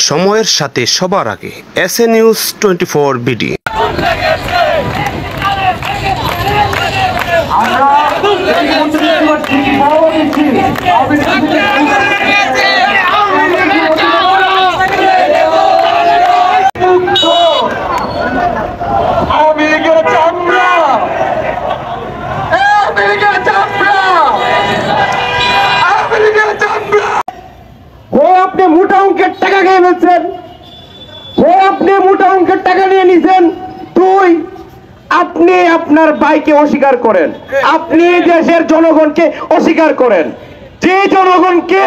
সময়ের সাথে সবার আগে এসএ নিউজ 24 বিডি। আপনি মোটা অঙ্কের টাকা খেয়ে ফেলছেন, আপনি মোটা অঙ্কের টাকা নিয়ে নিছেন। দুই, আপনি আপনার ভাইকে অস্বীকার করেন, আপনি দেশের জনগণকে অস্বীকার করেন। যে জনগণকে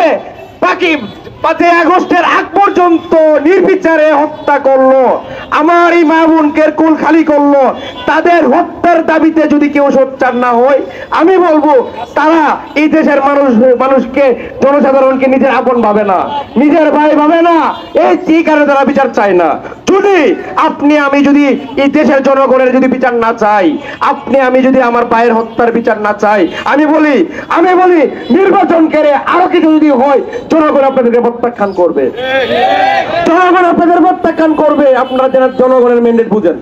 বাকি 5 আগস্টের আগ পর্যন্ত নির্বিচারে হত্যা করলো, আমার এই মা বোনকে কুল খালি করলো, তাদের হত্যার দাবিতে যদি কেউ সোচ্চার না হয়, আমি বলবো তারা এই দেশের মানুষকে, জনসাধারণকে নিজের আপন ভাবে না, নিজের ভাই ভাবে না। এই কারণে তারা বিচার চায় না। যদি আমি যদি এই দেশের জনগণের যদি বিচার না চাই, আমি যদি আমার ভাইয়ের হত্যার বিচার না চাই, আমি বলি নির্বাচন করে আরো কিছু যদি হয়, জনগণ আপনাদেরকে প্রত্যাখ্যান করবে, জনগণ আপনাদের প্রত্যাখ্যান করবে। আপনারা যারা জনগণের ম্যান্ডেট বুঝেন,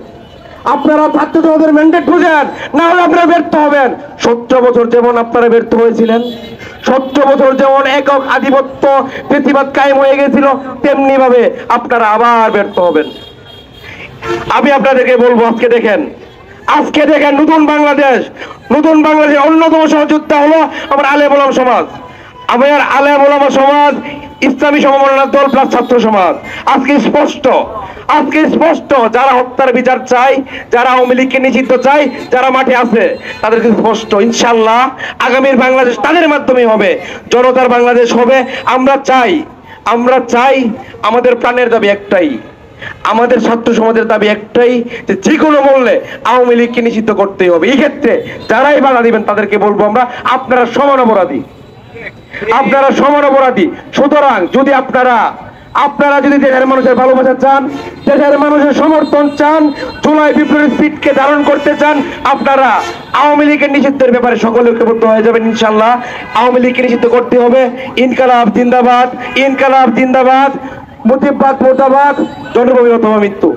আপনারা ছাত্র জনতার ম্যান্ডেট বুঝেন, না হলে আপনারা ব্যর্থ হবেন। 17 বছর যেমন আপনারা ব্যর্থ হয়েছিলেন, 17 বছর যেমন একক আধিপত্য প্রতিবাদ কায়েম হয়ে গেছিল, তেমনি ভাবে আপনারা আবার ব্যর্থ হবেন। আমি আপনাদেরকে বলবো, আজকে দেখেন নতুন বাংলাদেশের অন্যতম সহযোদ্ধা হলো আমার আলেম ওলামা সমাজ, আমার আলেম ওলামা সমাজ, ইসলামী সমমনা দল প্লাস ছাত্র সমাজ। আজকে স্পষ্ট যারা হত্যার বিচার চাই, যারা আওয়ামী লীগকে নিষিদ্ধ চাই, যারা মাঠে আছে, তাদেরকে স্পষ্ট ইনশাআল্লাহ আগামীর বাংলাদেশ তাদের মাধ্যমে হবে, জনতার বাংলাদেশ হবে। আমরা চাই আমাদের প্রাণের দাবি একটাই, আমাদের ছাত্র সমাজের দাবি একটাই, যে কোনো মূল্যে আওয়ামী লীগকে নিষিদ্ধ করতেই হবে। এই ক্ষেত্রে যারাই বাধা দিবেন তাদেরকে বলবো আপনারা সমান অপরাধী। সুতরাং যদি আপনারা যদি দেশের মানুষের ভালোবাসা চান, দেশের মানুষের সমর্থন চান, জুলাই বিপ্লবী স্পিডকে ধারণ করতে চান, আপনারা আওয়ামী লীগের নিষিদ্ধের ব্যাপারে সকলে ঐক্যবদ্ধ হয়ে যাবেন ইনশাআল্লাহ। আওয়ামী লীগকে নিষিদ্ধ করতে হবে। ইনকালাব জিন্দাবাদ, মুজিববাদ মুর্দাবাদ, জনপ্রবিরত মৃত্যু।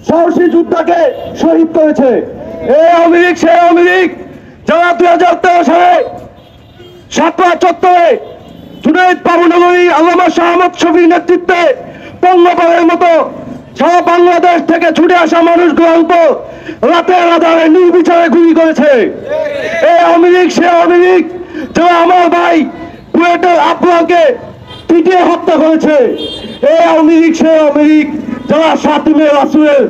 সাহসী যোদ্ধাকে শহীদ করেছে এই আওয়ামী লীগ, সেই আওয়ামী লীগ যারা 2013 সালে সাতরা চত্বরে জুনায়েদ পাবনগরী আল্লামা শাহ আহমদ শফীর নেতৃত্বে পঙ্গপালের মতো সারা বাংলাদেশ থেকে ছুটে আসা মানুষগুলো রাতের আধারে নির্বিচারে গুলি করেছে। এই আওয়ামী লীগ, সেই আওয়ামী লীগ যারা আমার ভাই বুয়েটের আব্বাকে পিটিয়ে হত্যা করেছে। এই আওয়ামী লীগ, সেই আওয়ামী লীগ যারা 7 মে রাসূলের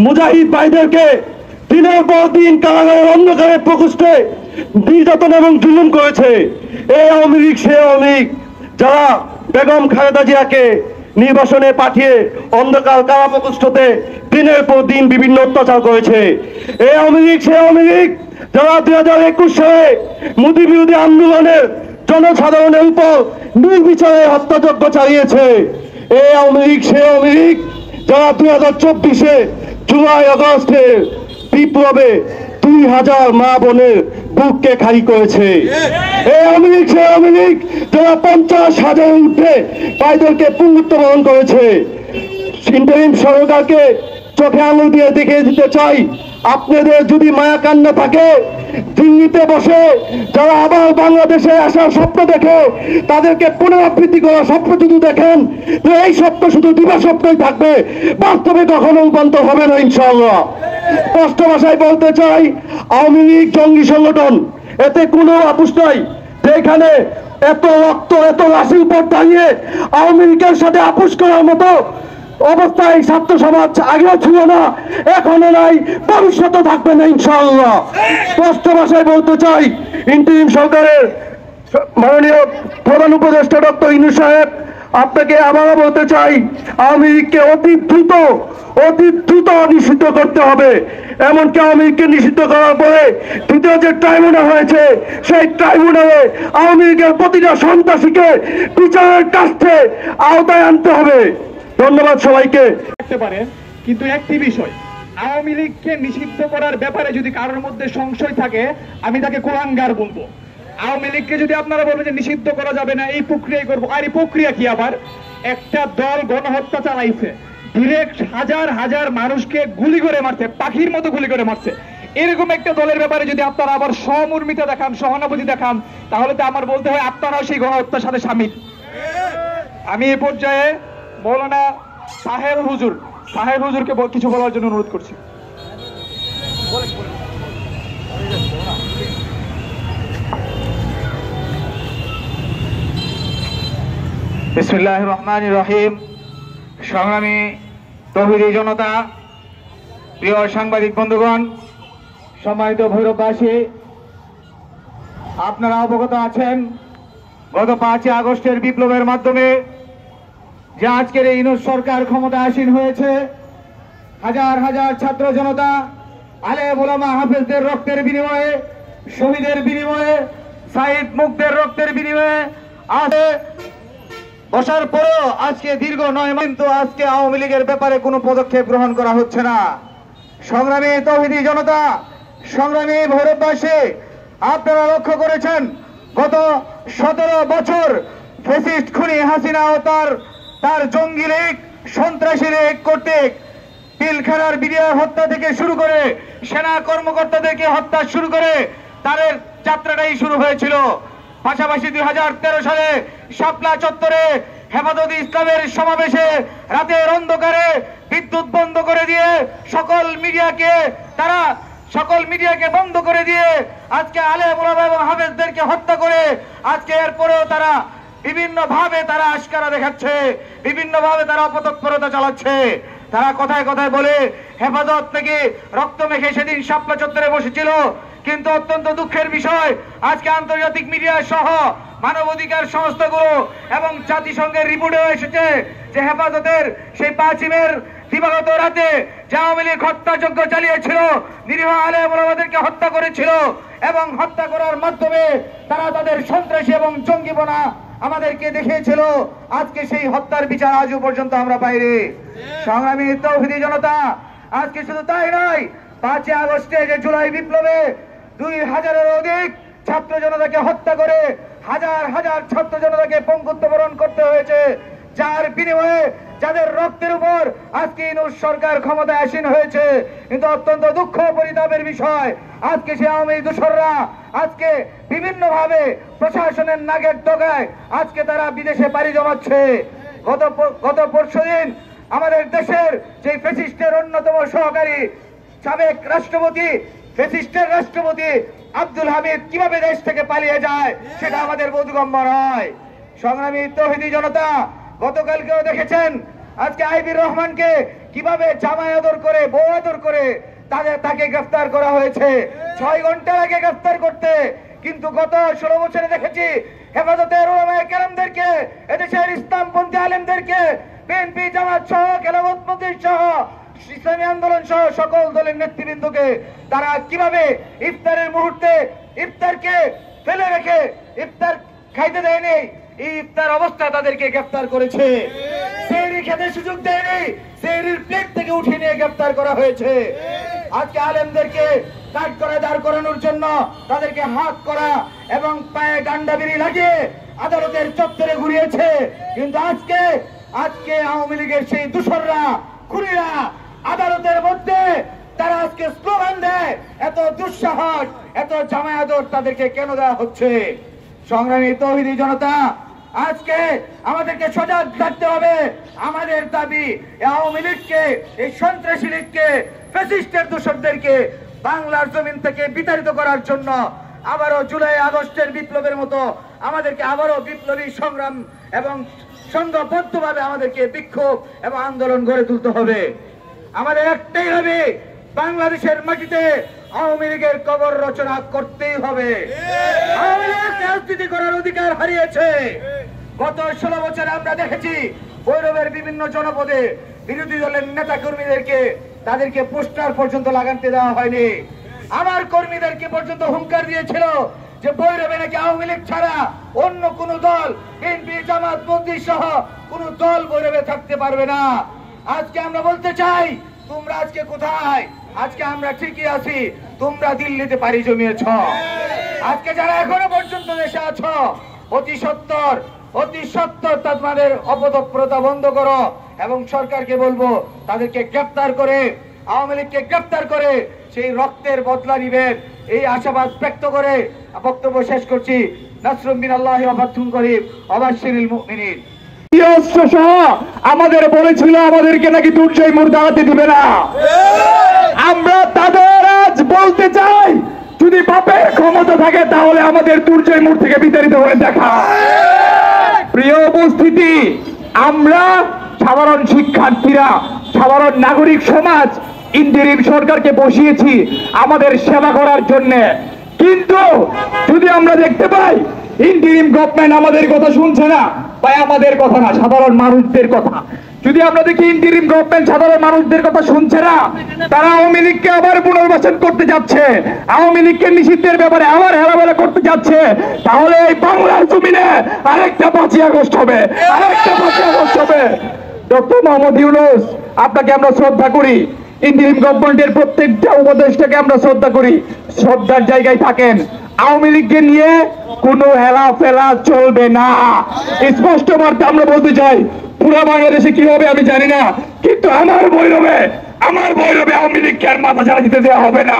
মুজাহিদ ভাইদেরকে দিনের পর দিন কারাগারের অন্ধকারে প্রকোষ্ঠে নির্যাতন এবং জুলুম করেছে। এই আওয়ামী লীগ, সেই আওয়ামী লীগ যারা বেগম খালেদা জিয়াকে নির্বাসনে পাঠিয়ে অন্ধকার কারা প্রকোষ্ঠতে দিনের পর দিন বিভিন্ন অত্যাচার করেছে। এই আওয়ামী লীগ, সেই আওয়ামী লীগ যারা 2021 সালে মোদী বিরোধী আন্দোলনের জনসাধারণের উপর নির্বিচারে হত্যাযজ্ঞ চালিয়েছে। এই আওয়ামী লীগ, সেই আওয়ামী লীগ যারা 2024 জুলাই আগস্টের বিপ্লবে 2000 মা বোনের বুককে খালি করেছে। এই আওয়ামী লীগ, সেই আওয়ামী লীগ যারা 50,000 ঊর্ধ্বে ভাইদেরকে পুনরুত্থ বরণ করেছে। ইন্টারিম সরকারকে চোখে আঙুল দিয়ে দেখিয়ে দিতে চাই, আপনাদের যদি মায়া কান্না থাকে, দিল্লিতে বসে যারা আবার বাংলাদেশে আসার স্বপ্ন দেখে, তাদেরকে পুনরাবৃত্তি করার স্বপ্ন যদি দেখেন, তো এই স্বপ্ন শুধু দিবা স্বপ্নই থাকবে, বাস্তবে কখনো রূপান্তর হবে না ইনশাআল্লাহ। স্পষ্ট ভাষায় বলতে চাই, আওয়ামী লীগ জঙ্গি সংগঠন, এতে কোনো আপোষ নাই। যেখানে এত রক্ত, এত লাশের উপর দাঁড়িয়ে আওয়ামী লীগের সাথে আপোষ করার মতো অবস্থায় ছাত্র সমাজ আগেও ছিল না, এখনো নাই, ভবিষ্যতে থাকবে না ইনশাআল্লাহ। স্পষ্ট ভাষায় বলতে চাই, ইন্টারিম সরকারের মাননীয় প্রধান উপদেষ্টা ডক্টর ইউনূস সাহেব, আপনাকে আবারও বলতে চাই, আওয়ামী লীগকে অতি দ্রুত নিষিদ্ধ করতে হবে। এমনকি আওয়ামী লীগকে নিষিদ্ধ করার পরে দ্বিতীয় যে ট্রাইব্যুনাল হয়েছে, সেই ট্রাইব্যুনালে আওয়ামী লীগের প্রতিটা সন্ত্রাসীকে বিচারের কাছে আওতায় আনতে হবে। ধন্যবাদ সবাইকে। কিন্তু একটি বিষয়, আওয়ামী লীগকে নিষিদ্ধ করার ব্যাপারে যদি কারোর মধ্যে সংশয় থাকে, আমি তাকে কুলাঙ্গার বলবো। আওয়ামী লীগকে যদি আপনারা বলবেন যে নিষিদ্ধ করা যাবে না, এই প্রক্রিয়াই করবো, আর এই প্রক্রিয়া কি? আবার একটা দল গণহত্যা চালাইছে, ডিরেক্ট হাজার হাজার মানুষকে গুলি করে মারছে, পাখির মতো গুলি করে মারছে। এরকম একটা দলের ব্যাপারে যদি আপনারা আবার সমর্মিতা দেখান, সহানুভূতি দেখান, তাহলে তো আমার বলতে হয় আপনারাও সেই গণহত্যার সাথে সামিল। আমি এই পর্যায়ে মৌলানা সাহেব হুজুরকে কিছু বলার জন্য অনুরোধ করছি। বিসমিল্লাহির রহমানির রহিম। সংগ্রামী তৌহিদি জনতা, প্রিয় সাংবাদিক বন্ধুগণ, সম্মানিত ভৈরববাসী, আপনারা অবগত আছেন গত 5 আগস্টের বিপ্লবের মাধ্যমে যে আজকের এই ইউনূস সরকার ক্ষমতা আসীন হয়েছে। হাজার হাজার ছাত্র জনতা, আলেম ওলামা হাফেজদের রক্তের বিনিময়ে, শহীদের বিনিময়ে, সাইদ মুগ্ধের রক্তের বিনিময়ে আজকে বসার পরও আজকে দীর্ঘ 9 মাস কিন্তু আজকে আওয়ামী লীগের ব্যাপারে কোনো পদক্ষেপ গ্রহণ করা হচ্ছে না। সংগ্রামী তৌহিদি জনতা, সংগ্রামী ভৈরববাসী, আপনারা লক্ষ্য করেছেন গত 17 বছর ফ্যাসিস্ট খুনি হাসিনা ও তার জঙ্গি লীগ, সন্ত্রাসী লীগ কর্তৃক পিলখানার বিডিআর হত্যা থেকে শুরু করে সেনা কর্মকর্তাদেরকে হত্যা শুরু করে তাদের যাত্রাটাই শুরু হয়েছিল। পাশাপাশি 2013 সালে শাপলা চত্বরে হেফাজতে ইসলামের সমাবেশে রাতের অন্ধকারে বিদ্যুৎ বন্ধ করে দিয়ে সকল মিডিয়াকে বন্ধ করে দিয়ে আজকে আলেম ওলামা এবং হাফেজদেরকে হত্যা করে আজকে এরপরেও তারা বিভিন্নভাবে তারা আশকারা দেখাচ্ছে, বিভিন্নভাবে তারা অপতৎপরতা চালাচ্ছে। তারা কথায় কথায় বলে হেফাজত থেকে রক্ত মেখে সেদিন শাপলা চত্বরে বসেছিল, কিন্তু অত্যন্ত দুঃখের বিষয় আজকে আন্তর্জাতিক মিডিয়া সহ মানবাধিকার সংস্থাগুলো এবং জাতিসংঘের রিপোর্টেও এসেছে যে হেফাজতের সেই 5 মের দিবাগত রাতে যে আওয়ামী লীগ হত্যাযজ্ঞ চালিয়েছিল, নিরীহ আলেম ওলামাদেরকে হত্যা করেছিল এবং হত্যা করার মাধ্যমে তারা তাদের সন্ত্রাসী এবং জঙ্গিপনা আমাদেরকে দেখিয়েছিল। আজকে সেই হত্যার বিচার আজও পর্যন্ত আমরা পাইনি। সংগ্রামী তৌহিদি জনতা, আজকে শুধু তাই নয়, 5 আগস্টে যে জুলাই বিপ্লবে 2000-এর অধিক ছাত্র জনতাকে হত্যা করে হাজার হাজার ছাত্র জনতাকে পঙ্গুত্ব বরণ করতে হয়েছে, যার বিনিময়ে যাদের রক্তের উপর আজকে ইউনূস সরকার ক্ষমতায় আসীন হয়েছে। কিন্তু অত্যন্ত দুঃখ পরিতাপের বিষয় আজকে সে আওয়ামী দোসররা আজকে বিভিন্নভাবে প্রশাসনের নাগের ডগায় আজকে তারা বিদেশে পাড়ি জমাচ্ছে। গত পরশুদিন আমাদের দেশের যে ফ্যাসিস্টের অন্যতম সহকারী সাবেক রাষ্ট্রপতি, ফ্যাসিস্টের রাষ্ট্রপতি আব্দুল হামিদ কিভাবে দেশ থেকে পালিয়ে যায় সেটা আমাদের বোধগম্য নয়। সংগ্রামী তৌহিদি জনতা, গতকালকেও দেখেছেন আজকে আইবির রহমানকে কিভাবে জামাই আদর করে, বউ আদর করে তাকে গ্রেফতার করা হয়েছে 6 ঘন্টা আগে গ্রেফতার করতে। কিন্তু গত 16 বছরে দেখেছি হেফাজতের ওলামায়ে কেরামদেরকে, এদেশের ইসলামপন্থী আলেমদেরকে, বিএনপি জামাত সহ খেলাফত মজলিস সহ ইসলামী আন্দোলন সহ সকল দলের নেতৃবৃন্দকে তারা কিভাবে ইফতারের মুহূর্তে ইফতারকে ফেলে রেখে ইফতার খাইতে দেয়নি, এই ইফতার অবস্থা তাদেরকে গ্রেফতার করেছে। সেহরি খেতে সুযোগ দেয়নি, সেহরির প্লেট থেকে উঠিয়ে নিয়ে গ্রেফতার করা হয়েছে। আজকে আলেমদেরকে কাঠ করে দাঁড় করানোর জন্য তাদেরকে হাত করা এবং পায়ে ডান্ডা বিড়ি লাগিয়ে আদালতের চত্বরে ঘুরিয়েছে। কিন্তু আজকে আওয়ামী লীগের সেই দোসররা, খুনিরা আদালতের মধ্যে তারা আজকে স্লোগান দেয়, এত দুঃসাহস, এত জামাই আদর তাদেরকে কেন দেওয়া হচ্ছে? সংগ্রামী তৌহিদি জনতা, আজকে আমাদেরকে সজাগ থাকতে হবে। আমাদের দাবি আওয়ামী লীগকে, এই সন্ত্রাসী লীগকে, ফ্যাসিস্টের দোসরদেরকে বাংলার জমিন থেকে বিতাড়িত করার জন্য আবারও জুলাই আগস্টের বিপ্লবের মতো আমাদেরকে আবারও বিপ্লবী সংগ্রাম এবং সংঘবদ্ধভাবে আমাদেরকে বিক্ষোভ এবং আন্দোলন গড়ে তুলতে হবে। আমাদের একটাই দাবি, বাংলাদেশের মাটিতে আওয়ামী লীগের কবর রচনা করতেই হবে। আওয়ামী লীগ রাজনীতি করার অধিকার হারিয়েছে। গত 16 বছরে আমরা দেখেছি ভৈরবের বিভিন্ন জনপদে বিরোধী দলের নেতা কর্মীদেরকে তাদেরকে পোস্টার পর্যন্ত লাগাতে দেওয়া হয়নি। আমার কর্মীদেরকে পর্যন্ত হুঙ্কার দিয়েছিল যে ভৈরবে নাকি আওয়ামী লীগ ছাড়া অন্য কোন দল, বিএনপি জামাত মজলিস সহ কোন দল ভৈরবে থাকতে পারবে না। আজকে আমরা বলতে চাই, তোমরা আজকে কোথায়? আজকে আমরা ঠিকই আছি, তোমরা দিল্লিতে পাড়ি জমিয়েছ। আজকে যারা এখনো পর্যন্ত দেশে আছো অতি সত্তর তোমাদের অপতৎপরতা বন্ধ করো এবং সরকারকে বলবো তাদেরকে গ্রেফতার করে আওয়ামী লীগকে গ্রেফতার করে সেই রক্তের বদলা নিবেন এই আশাবাদ ব্যক্ত করে বক্তব্য শেষ করছি। নাসরুম মিনাল্লাহি ওয়া ফাতহুন করিব ওয়া বাশশিরিল মুমিনিন। আমাদের বলেছিল আমাদেরকে নাকি দুর্জয় মোড় দাঁড়াতে দিবে না। আমরা তাদের আজ বলতে চাই যদি বাপের ক্ষমতা থাকে তাহলে আমাদের দুর্জয় মোড় থেকে বিতাড়িত হয়ে দেখা। প্রিয় উপস্থিতি, আমরা সাধারণ শিক্ষার্থীরা, সাধারণ নাগরিক সমাজ ইন্টারিম সরকারকে বসিয়েছি আমাদের সেবা করার জন্য, কিন্তু যদি আমরা দেখতে পাই ইন্টারিম গভর্নমেন্ট আমাদের কথা শুনছে না, বা আমাদের কথা না সাধারণ মানুষদের কথা, যদি আমরা দেখি ইন্টারিম গভর্নমেন্ট সাধারণ মানুষদের কথা শুনছে না, তারা আওয়ামী লীগকে আবার পুনর্বাসন করতে যাচ্ছে, আওয়ামী লীগকে নিষিদ্ধের ব্যাপারে আবার হেলাফেলা করতে যাচ্ছে, তাহলে এই বাংলার জমিনে আরেকটা 5ই আগস্ট হবে, আরেকটা 5ই আগস্ট হবে। ডক্টর মোহাম্মদ ইউনূস, আপনাকে আমরা শ্রদ্ধা করি, ইন্টারিম গভর্নমেন্টের প্রত্যেকটা উপদেষ্টাকে আমরা শ্রদ্ধা করি, শ্রদ্ধার জায়গায় থাকেন। আওয়ামী লীগকে নিয়ে কোনো হেলাফেলা চলবে না, স্পষ্ট বার্তা আমরা বলতে চাই। পুরো বাংলাদেশে কি হবে আমি জানি না, কিন্তু আমার ভৈরবে আওয়ামী লীগকে আর মাথা ছাড়া দিতে দেওয়া হবে না।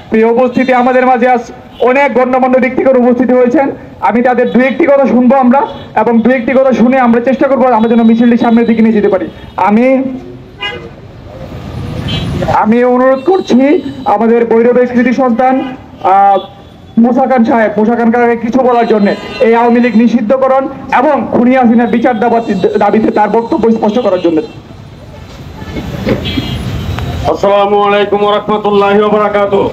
প্রিয় উপস্থিতি, আমাদের মাঝে আজ অনেক গণ্যমান্য ব্যক্তিগত উপস্থিতি হয়েছেন, আমি তাদের দু একটি কথা শুনবো আমরা, এবং দু একটি কথা শুনে আমরা চেষ্টা করবো আমরা যেন মিছিলটি সামনের দিকে নিয়ে যেতে পারি। আমি অনুরোধ করছি আমাদের ভৈরবের কৃতি সন্তান মুসা খান সাহেব, মুসা খান সাহেবকে কিছু বলার জন্য, এই আওয়ামী লীগ নিষিদ্ধকরণ এবং খুনি হাসিনার বিচার দাবিতে তার বক্তব্য স্পষ্ট করার জন্য। আসসালামু আলাইকুম ওয়া রাহমাতুল্লাহি ওয়া বারাকাতুহু।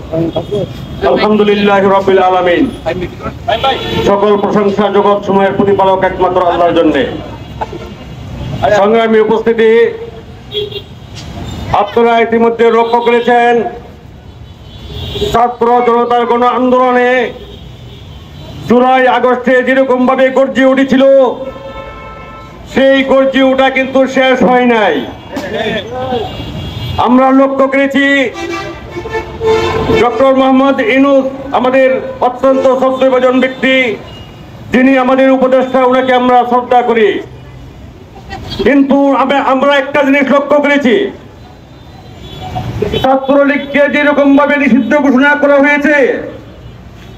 আলহামদুলিল্লাহি রাব্বিল আলামিন। সকল প্রশংসা জগৎ সমূহের প্রতিপালক একমাত্র আল্লাহর জন্য। সংগ্রামী উপস্থিতি, আপনারা ইতিমধ্যে লক্ষ্য করেছেন ছাত্র জনতার গণ আন্দোলনে জুলাই আগস্টে যেরকম ভাবে গর্জে উঠেছিল সেই গর্জে ওঠা কিন্তু শেষ হয় নাই। আমরা লক্ষ্য করেছি ডক্টর মোহাম্মদ ইউনূস আমাদের অত্যন্ত শ্রদ্ধেয়ভাজন ব্যক্তি, যিনি আমাদের উপদেষ্টা, ওনাকে আমরা শ্রদ্ধা করি, কিন্তু আমরা একটা জিনিস লক্ষ্য করেছি, ছাত্রলীগকে যেরকম ভাবে নিষিদ্ধ ঘোষণা করা হয়েছে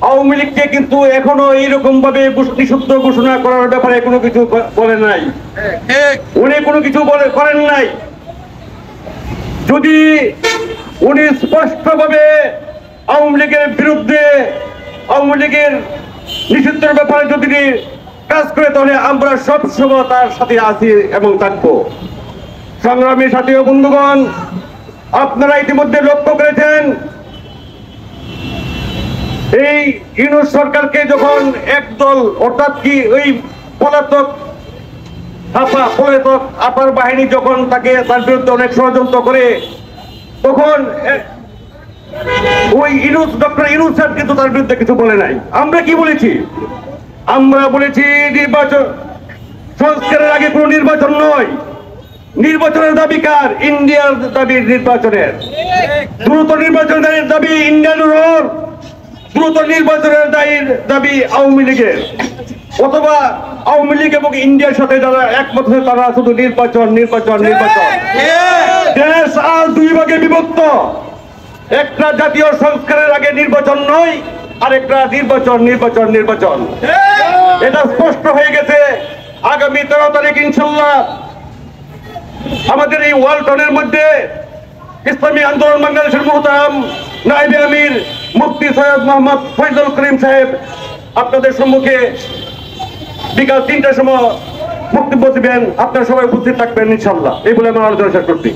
আওয়ামী লীগকে কিন্তু এখনো এইরকম ভাবে নিষিদ্ধ ঘোষণা করার ব্যাপারে কোনো কিছু বলে নাই, উনি কোনো কিছু করেন নাই। যদি উনি স্পষ্টভাবে আওয়ামী লীগের বিরুদ্ধে, আওয়ামী লীগের নিষিদ্ধের ব্যাপারে যদি কাজ করে তাহলে আমরা সবসময় তার সাথে আছি এবং থাকবো। সংগ্রামী সাথী ও বন্ধুগণ, আপনারা ইতিমধ্যে লক্ষ্য করেছেন এই ইউনূস সরকারকে যখন একদল অর্থাৎ কি ওই পলাতক আপার বাহিনী যখন তার বিরুদ্ধে অনেক ষড়যন্ত্র করে, তখন ওই ডক্টর ইউনূস স্যার কিন্তু তার বিরুদ্ধে কিছু বলে নাই। আমরা কি বলেছি? আমরা বলেছি নির্বাচন সংস্কারের আগে কোনো নির্বাচন নয়, নির্বাচনের দাবি কার? ইন্ডিয়ার দাবি নির্বাচনের, দ্রুত নির্বাচনের দাবি ইন্ডিয়ান, দ্রুত নির্বাচনের দাবি আওয়ামী লীগের, অথবা আওয়ামী লীগ এবং ইন্ডিয়ার সাথে যারা একমত হয়ে তারা শুধু নির্বাচন। দেশ আজ দুই ভাগে বিভক্ত, একটা জাতীয় সংস্কারের আগে নির্বাচন নয়, আর একটা নির্বাচন। এটা স্পষ্ট হয়ে গেছে। আগামী 13 তারিখ ইনশাল্লাহ আমাদের এই ওয়ালটনের মধ্যে ইসলামী আন্দোলন বাংলাদেশের মুহতারাম নায়েবে আমির মুফতি সৈয়দ মোহাম্মদ ফয়জুল করিম সাহেব আপনাদের সম্মুখে বিকাল 3টার সময় বক্তব্য দিবেন। আপনারা সবাই উপস্থিত থাকবেন ইনশাল্লাহ। এই বলে আমার আলোচনা শেষ করছি।